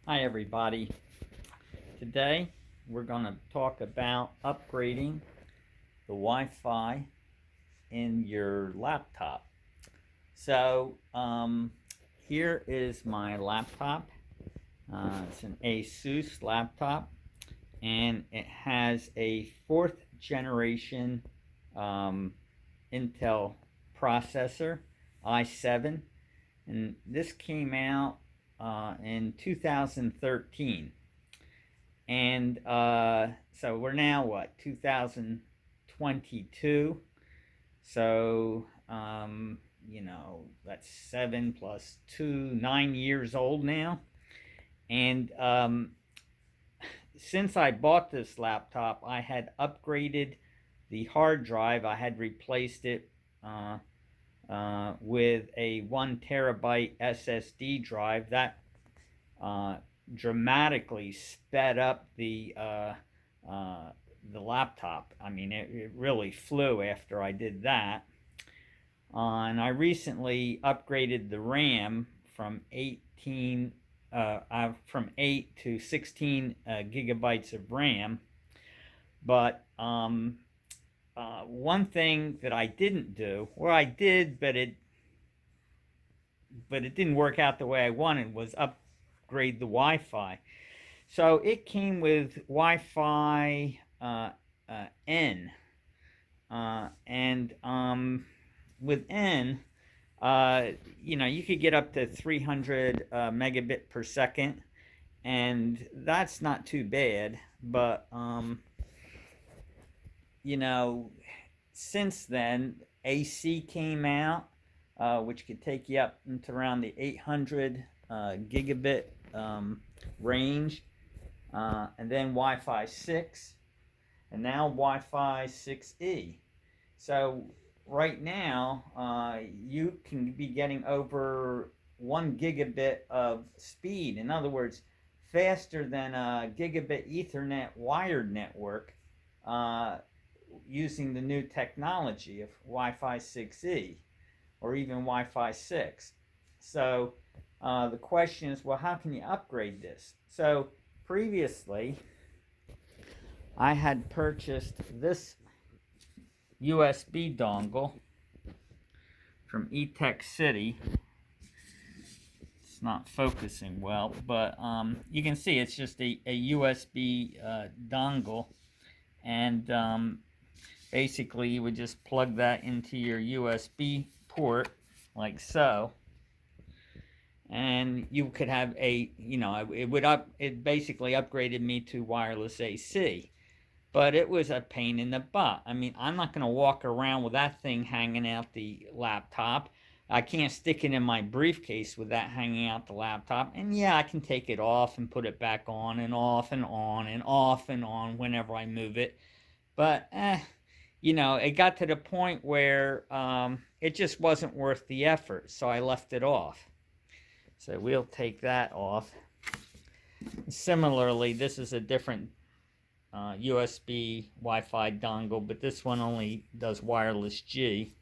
Hi everybody. Today we're going to talk about upgrading the Wi-Fi in your laptop. So here is my laptop. It's an Asus laptop and it has a fourth generation um, Intel processor, i7, and this came out in 2013. And so we're now what, 2022. So that's 7 plus 2, 9 years old now. And since I bought this laptop, I had upgraded the hard drive. I had replaced it with a 1 terabyte SSD drive. That uh, dramatically sped up the laptop. I mean, it really flew after I did that. And I recently upgraded the RAM from 8 to 16 gigabytes of RAM. But one thing that I didn't do, or I did, but it didn't work out the way I wanted, was upgrade the Wi-Fi. So it came with Wi-Fi N, and with N, you could get up to 300 megabit per second, and that's not too bad. But since then, AC came out, which could take you up into around the 800 gigabit range, and then Wi-Fi 6, and now Wi-Fi 6E. So right now, you can be getting over 1 gigabit of speed. In other words, faster than a gigabit Ethernet wired network, using the new technology of Wi-Fi 6E or even Wi-Fi 6. So the question is, well, how can you upgrade this? So previously, I had purchased this USB dongle from eTech City. It's not focusing well, but you can see it's just a USB dongle, and basically you would just plug that into your USB port like so, and you could have it basically upgraded me to wireless AC. But it was a pain in the butt. I mean, I'm not going to walk around with that thing hanging out the laptop. I can't stick it in my briefcase with that hanging out the laptop. And yeah, I can take it off and put it back on and off and on and off and on whenever I move it. But it got to the point where it just wasn't worth the effort, so I left it off. So we'll take that off. Similarly, this is a different USB Wi-Fi dongle, but this one only does wireless G.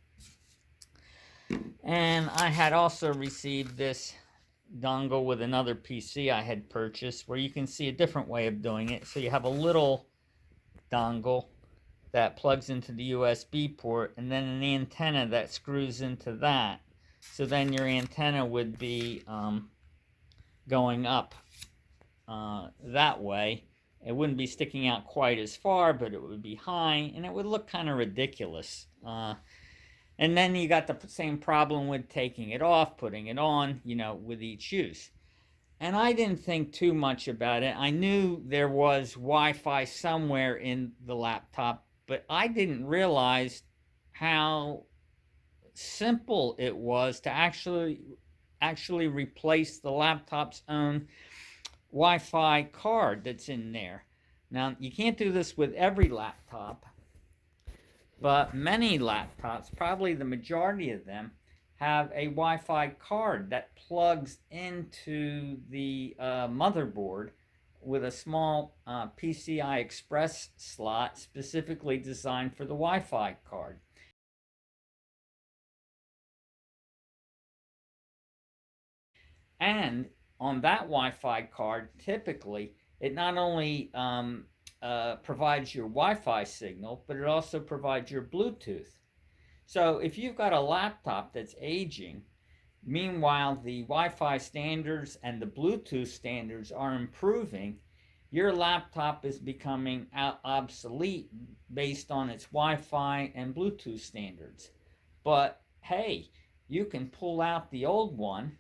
And I had also received this dongle with another PC I had purchased, where you can see a different way of doing it. So you have a little dongle that plugs into the USB port, and then an antenna that screws into that. So then your antenna would be going up that way. It wouldn't be sticking out quite as far, but it would be high, and it would look kind of ridiculous. And then you got the same problem with taking it off, putting it on, with each use. And I didn't think too much about it. I knew there was Wi-Fi somewhere in the laptop, but I didn't realize how simple it was to actually replace the laptop's own Wi-Fi card that's in there. Now, you can't do this with every laptop, but many laptops, probably the majority of them, have a Wi-Fi card that plugs into the motherboard with a small PCI Express slot specifically designed for the Wi-Fi card. And on that Wi-Fi card, typically, it not only provides your Wi-Fi signal, but it also provides your Bluetooth. So if you've got a laptop that's aging, meanwhile the Wi-Fi standards and the Bluetooth standards are improving, your laptop is becoming obsolete based on its Wi-Fi and Bluetooth standards. But hey, you can pull out the old one,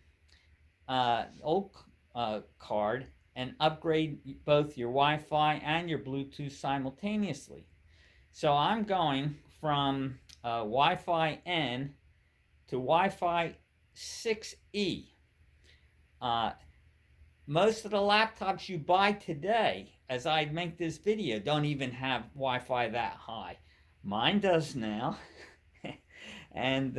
old card, and upgrade both your Wi-Fi and your Bluetooth simultaneously. So I'm going from Wi-Fi N to Wi-Fi 6E. Most of the laptops you buy today, as I make this video, don't even have Wi-Fi that high. Mine does now. And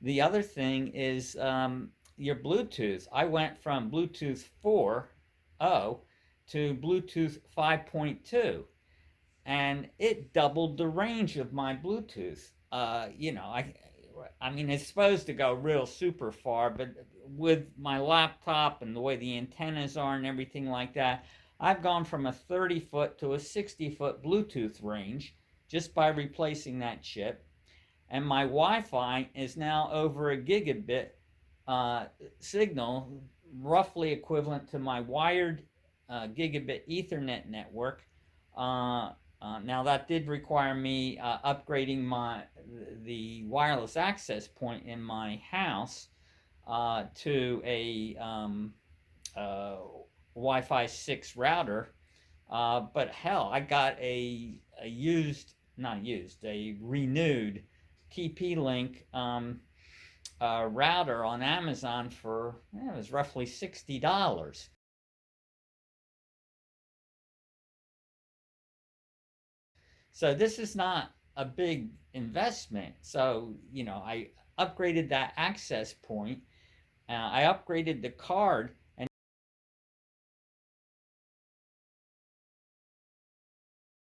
the other thing is your Bluetooth. I went from Bluetooth 4.0 to Bluetooth 5.2, and it doubled the range of my Bluetooth. I mean, it's supposed to go real super far, but with my laptop and the way the antennas are and everything like that, I've gone from a 30-foot to a 60-foot Bluetooth range just by replacing that chip. And my Wi-Fi is now over a gigabit signal, roughly equivalent to my wired gigabit Ethernet network. Now that did require me upgrading the wireless access point in my house to a Wi-Fi 6 router. But hell, I got a renewed TP-Link router on Amazon for, it was roughly $60. So this is not a big investment. So, I upgraded that access point. I upgraded the card, and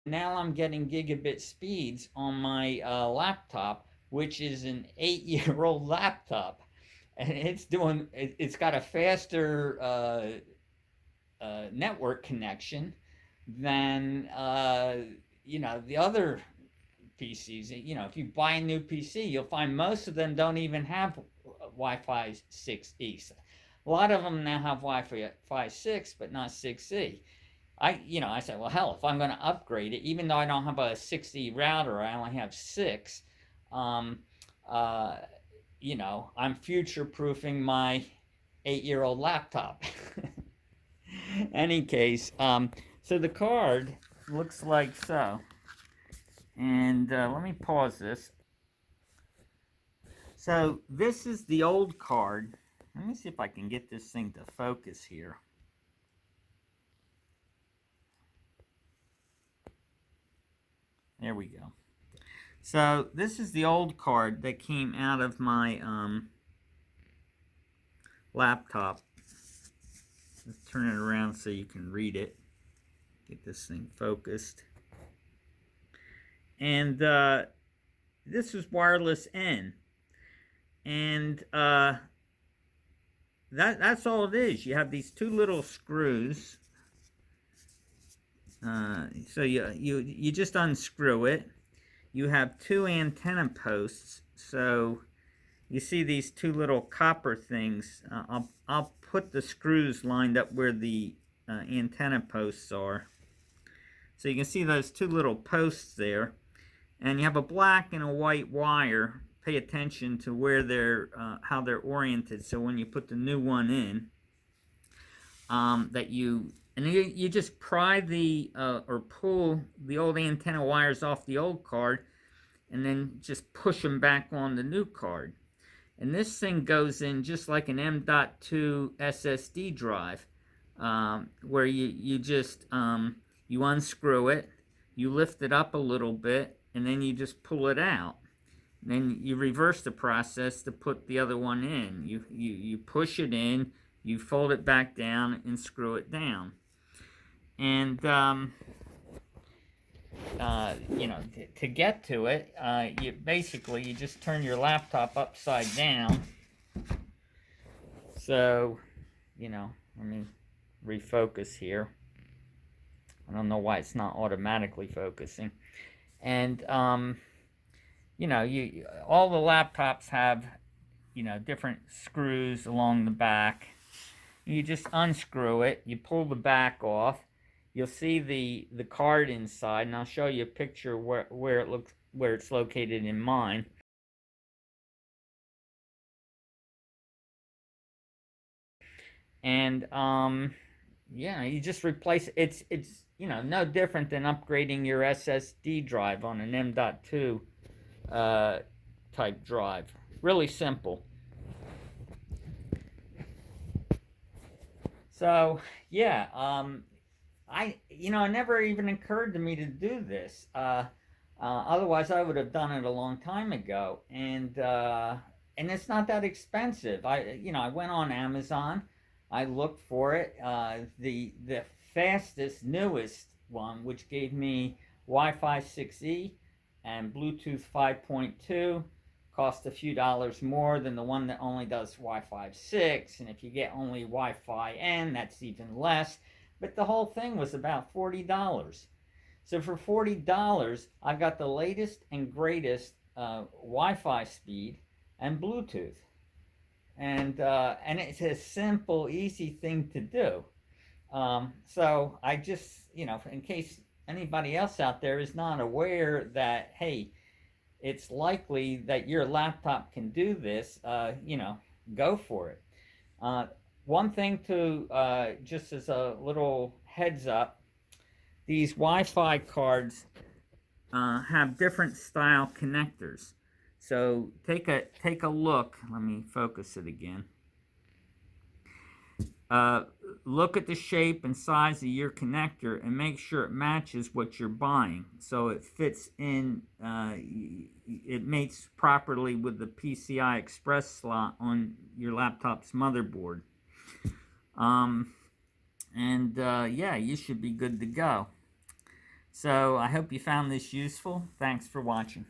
now I'm getting gigabit speeds on my laptop, which is an 8-year-old laptop. And it's got a faster network connection than the other PCs. If you buy a new PC, you'll find most of them don't even have Wi-Fi 6E. A lot of them now have Wi-Fi 6, but not 6E. I said, well, hell, if I'm going to upgrade it, even though I don't have a 6E router, I only have 6. I'm future-proofing my 8-year-old laptop. Any case, so the card looks like so. And let me pause this. So this is the old card. Let me see if I can get this thing to focus here. There we go. So this is the old card that came out of my laptop. Let's turn it around so you can read it. Get this thing focused. And this is wireless N. And that's all it is. You have these two little screws. So you just unscrew it. You have two antenna posts. So you see these two little copper things. I'll put the screws lined up where the antenna posts are. So you can see those two little posts there. And you have a black and a white wire. Pay attention to where they're, how they're oriented. So when you put the new one in, you just pry or pull the old antenna wires off the old card, and then just push them back on the new card. And this thing goes in just like an M.2 SSD drive, where you just you unscrew it, you lift it up a little bit, and then you just pull it out. And then you reverse the process to put the other one in. You push it in, you fold it back down, and screw it down. And to get to it, you just turn your laptop upside down. So, Let me refocus here. I don't know why it's not automatically focusing. And you know, all the laptops have, you know, different screws along the back. You just unscrew it, you pull the back off. You'll see the card inside, and I'll show you a picture where it looks, where it's located in mine. And yeah, you just replace it. It's you know, no different than upgrading your SSD drive on an M.2 type drive. Really simple. So yeah, you know, it never even occurred to me to do this. Otherwise, I would have done it a long time ago. And it's not that expensive. You know, I went on Amazon, I looked for it. The fastest, newest one, which gave me Wi-Fi 6E and Bluetooth 5.2, cost a few dollars more than the one that only does Wi-Fi 6. And if you get only Wi-Fi N, that's even less. But the whole thing was about $40. So for $40, I got the latest and greatest Wi-Fi speed and Bluetooth, and it's a simple, easy thing to do. So I just, you know, in case anybody else out there is not aware that, hey, it's likely that your laptop can do this, you know, go for it. Uh, One thing to, just as a little heads up, these Wi-Fi cards have different style connectors. So take a look. Let me focus it again. Look at the shape and size of your connector and make sure it matches what you're buying, so it fits in. It mates properly with the PCI Express slot on your laptop's motherboard. Yeah, you should be good to go. So I hope you found this useful. Thanks for watching.